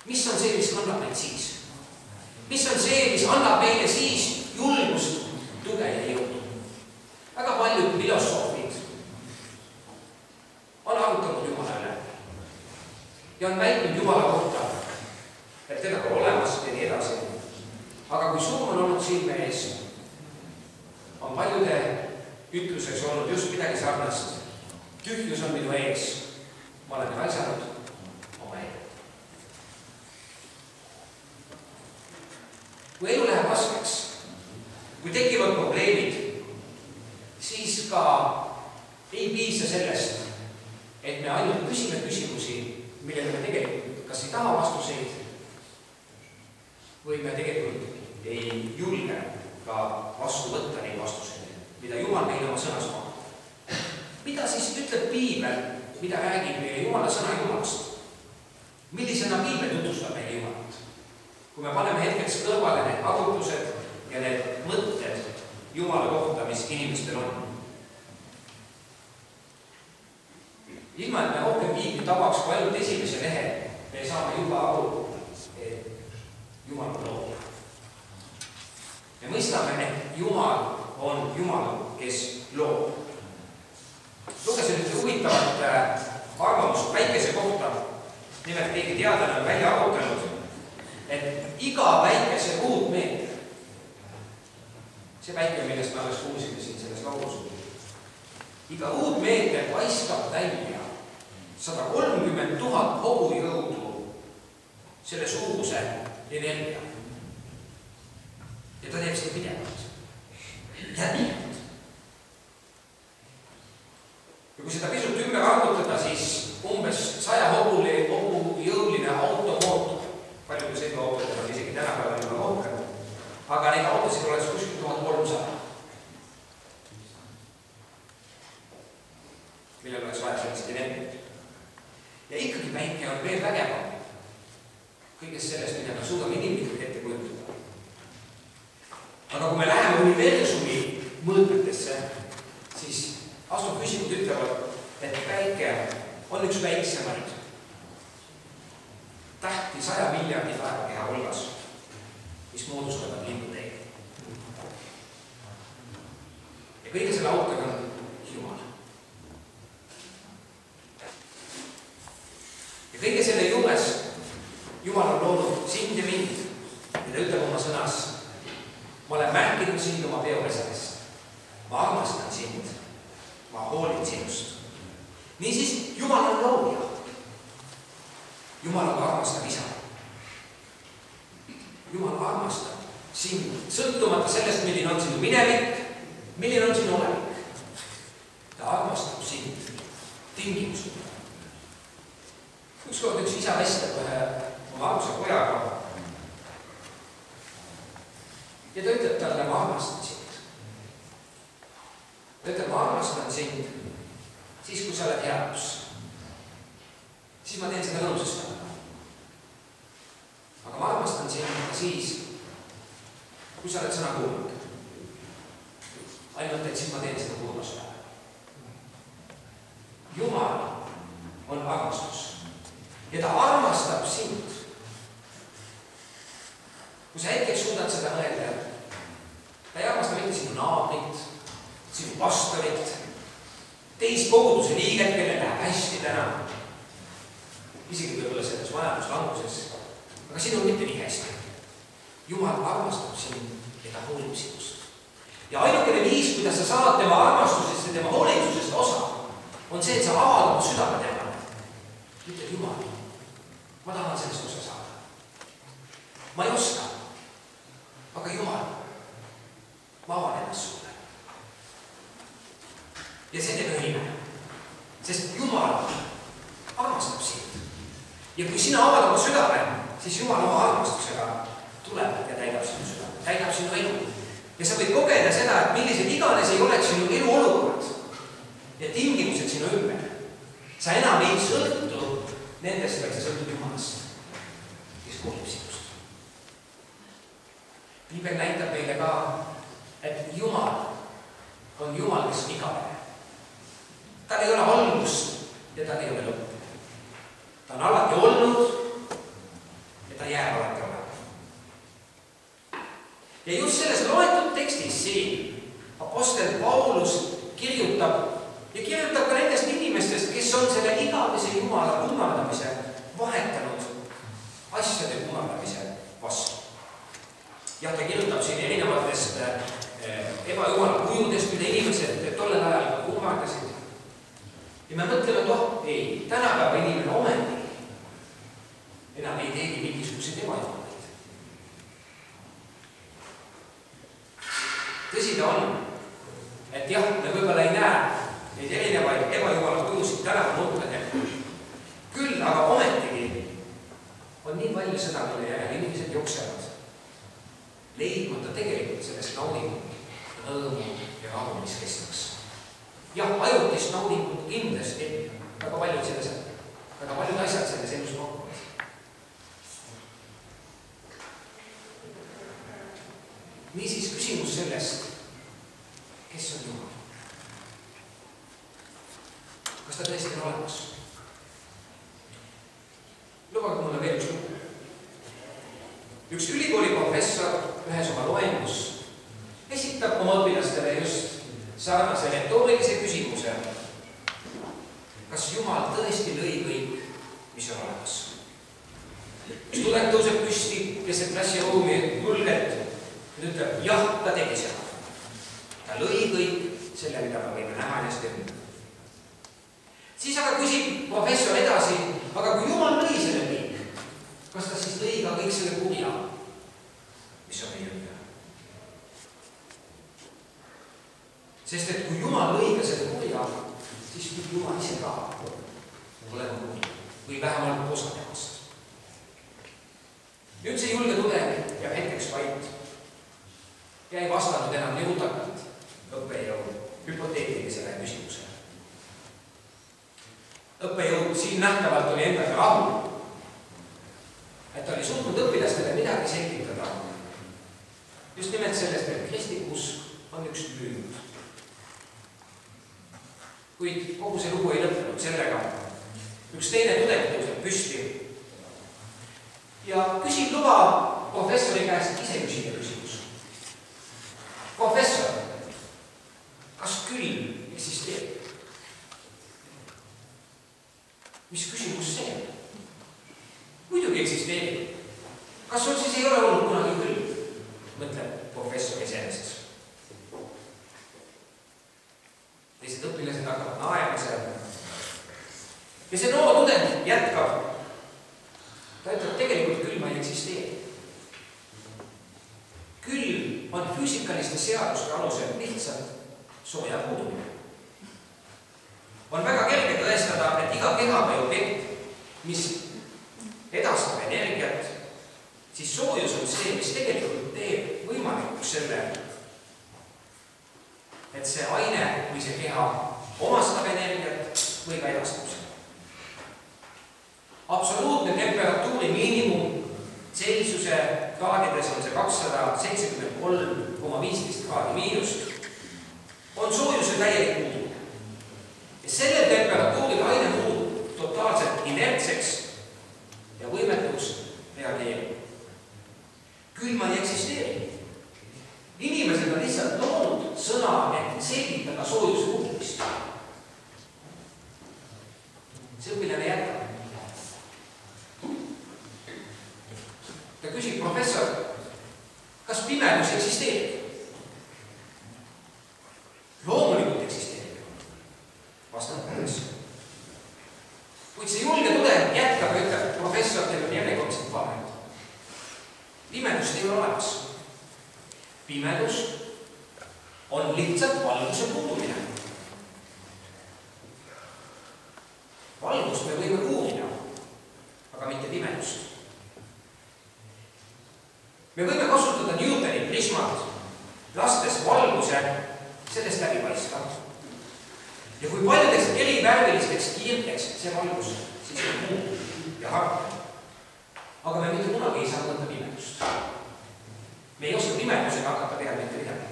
mis on see, mis kannab meid siis? Mis on see, mis annab meile siis julgust, tuge ja jõudu? Väga paljud filosoofid on arutanud Jumala üle ja on väitnud Jumala kohta, et teda ka olemas ja nii edasi. Aga kui surm on olnud silme ees, on paljude ütluseks olnud just midagi sarnast. Tühjus on minu ees, ma olen raisanud oma elu. Kui elu läheb raskeks, kui tekivad probleemid, siis ka ei piisa sellest, et me ainult küsime küsimusi, millele me tegelikult kas ei taha vastuseid või me tegelikult ei julge ka vastu võtta neid vastuseid, mida Jumal meile oma sõnas pakub. Mida siis ütleb Piibel, mida räägib meile Jumala sõna Jumalast? Millisena Piibel tutvustab meile Jumalat? Kui me paneme hetkeks kõrvale need arutlused ja need mõtted Jumala kohta, mis inimestel on. Ilma, et me rohkem Piibli tabaks kui ainult esimese lehe, me saame juba aru, et Jumal on looja. Me mõistame, et Jumal on Jumal, kes loob. Lugesin ühte huvitavat arvamust päikese kohta. Nimelt keegi teadlane on välja arutanud, et iga päikese ruutmeeter, see päike, millest me alles kuulsime siin selles laulus, iga ruutmeeter paiskab välja 130 000 hobujõudu selle suuruse energia. Ja ta teeb seda pidevalt. Jätkuvalt. Ja kui seda pisut ümber arvutada, siis umbes 100 hobujõuline automootor, paljude sõiduautodel on isegi tänapäeval juba rohkem, aga neid autosid oleks kuskil 1300, millel oleks vaja sellist energiat. Ja ikkagi päike on veel vägevam kõigest sellest, mida me suudame inimlikult ette kujutada. Aga kui me läheme universumi mõõtmetesse, siis astrofüüsikud ütlevad, et päike on üks väiksemaid tähti 100 miljardi taevakeha hulgas, mis moodustavad linnuteed. Ja kõige selle autor on Jumal. Ja kõige selle juures Jumal on loonud sind ja mind. Ja ta ütleb oma sõnas, ma olen märkinud sind oma peovesadest. Ma armastan sind. Ma hoolin sinust. Niisiis, Jumal on looja. Jumal on armastav isa. Jumal armastab sind, sõltumata sellest, milline on sinu minevik, milline on sinu olevik. Ta armastab sind tingimusega. Ükskord üks isa vestleb ühe oma armsa pojaga ja ta ütleb talle, ma armastan sind. Ta ütleb, ma armastan sind siis, kui sa oled headus. Siis ma teen seda rõõmsustama. Aga ma armastan sind siis, kui sa oled sõna kuulnud. Ainult, et siis ma teen seda kuulmustama. Jumal on armastus ja ta armastab sind. Kui sa hetkeks suudad seda mõelda, ta ei armasta mitte sinu naabrit, sinu pastorit, teist koguduse liiget, kellel läheb hästi täna, isegi võib-olla selles majanduslanguses, aga sinul mitte nii hästi. Jumal armastab sind ja ta hoolib sinust. Ja ainukene viis, kuidas sa saad tema armastusest ja tema hoolitsusest osa, on see, et sa avad oma südame temale. Ütled Jumal, ma tahan sellest osa saada. Ma ei oska, aga Jumal, ma avan ennast sulle. Ja see teeb õime, sest Jumal armastab sind. Ja kui sina avad oma südame, siis Jumal oma armastusega tuleb ja täidab sinu südame, täidab sinu elu. Ja sa võid kogeda seda, et millised iganes ei oleks sinu elu olukorrad ja tingimused sinu ümber. Sa enam ei sõltu nendest, vaid sa sõltud Jumalast, kes hoolib sinust. Piibel näitab meile ka, et Jumal on Jumal, kes on igavene. Tal ei ole algust ja tal ei ole lõppu. Ta on alati olnud jääb alati olema. Ja just selles loetud tekstis siin apostel Paulus kirjutab ka nendest inimestest, kes on selle igavese Jumala kummardamise vahetanud asjade kummardamise vastu. Jah, ta kirjutab siin erinevatest ebajumala kujudest, mida inimesed tollel ajal kummardasid. Ja me mõtleme, et ei, tänapäeva inimene ometi enam ei teegi mingisuguseid ebajumalaid. Tõsi ta on, et jah, me võib-olla ei näe neid erinevaid ebajumala kujusid tänapäeva mõtledel. Küll aga ometigi on nii palju seda, mille järel inimesed jooksevad, leidmata tegelikult sellest naudingut, rõõmu ja rahu, mis kestaks. Jah, ajutist naudingut kindlasti väga paljud asjad selles elus pakuvad. Niisiis küsimus sellest, kes on Jumal? Kas ta tõesti on olemas? Lubage mulle veel üks lugu. Üks ülikooli professor ühes oma loengus esitab oma õpilastele just sarnase retoorilise küsimuse. Kas Jumal tõesti lõi kõik, mis on olemas? Üks tudeng tõuseb püsti keset klassiruumi julgelt ja ütleb, jah, ta tegi seda. Ta lõi kõik selle, mida me võime näha ennast ümber. Siis aga küsib professor edasi, aga kui Jumal lõi selle kõik, kas ta siis lõi ka kõik selle kurja, mis on meie ümber? Sest et kui Jumal lõi ka selle kurja, siis võib Jumal ise ka olema kuri või vähemalt osa temast. Nüüd see julge tudeng jääb hetkeks vait ja ei vastanud enam nii utakalt õppejõud hüpoteetilisele küsimusele. Õppejõud siin nähtavalt oli endaga rahul, et ta oli suutnud õpilastele midagi selgitada. Just nimelt sellest, et kristlikus on üks lüüd. Kuid kogu see lugu ei lõppenud sellega. Üks teine tudeng tõuseb püsti ja küsib luba professori käest ise küsida küsimus. Professor, kas külm eksisteerib? Mis küsimus see? Muidugi eksisteerib. Kas sul siis ei ole olnud kunagi külm? Mõtleb professor iseenesest. Teised õpilased hakkavad naerma seal. Ja see noor tudeng jätkab. Ta ütleb, tegelikult külma ei eksisteeri. Külm on füüsikaliste seaduste alusel lihtsalt sooja puudumine. On väga kerge tõestada, et iga keha või objekt, mis edastab energiat, siis soojus on see, mis tegelikult teeb võimalikuks selle, et see aine või see keha omastab energiat või ka edastab seda. Absoluutne temperatuuri miinimum Celsiuse kraadides on see 273,15 kraadi miinust, on soojuse täielik puudumine. Ja sellel temperatuuril aine muutub totaalselt inertseks ja võimetuks reageerida. Külma ei eksisteeri. Inimesed on lihtsalt loonud sõna, et selgitada soojuse puudumist. See õpilane jätkab. Ta küsib, professor, kas pimedus eksisteerib? Loomulikult eksisteerib. Vastab professor. Kuid see julge tudeng jätkab ja ütleb, professor, teil on järjekordselt vale. Pimedust ei ole olemas. Pimedus on lihtsalt valguse puudumine. Valgust me võime uurida, aga mitte pimedust. Me võime kasutada Newtoni prismat, lastes valguse sellest läbi paista. Ja kui paljudeks erivärvilisteks kiirteks see valgus, siis on muud ja harv. Aga me mitte kunagi ei saa võtta pimedust. Me ei oska pimedusega hakata teha mitte midagi.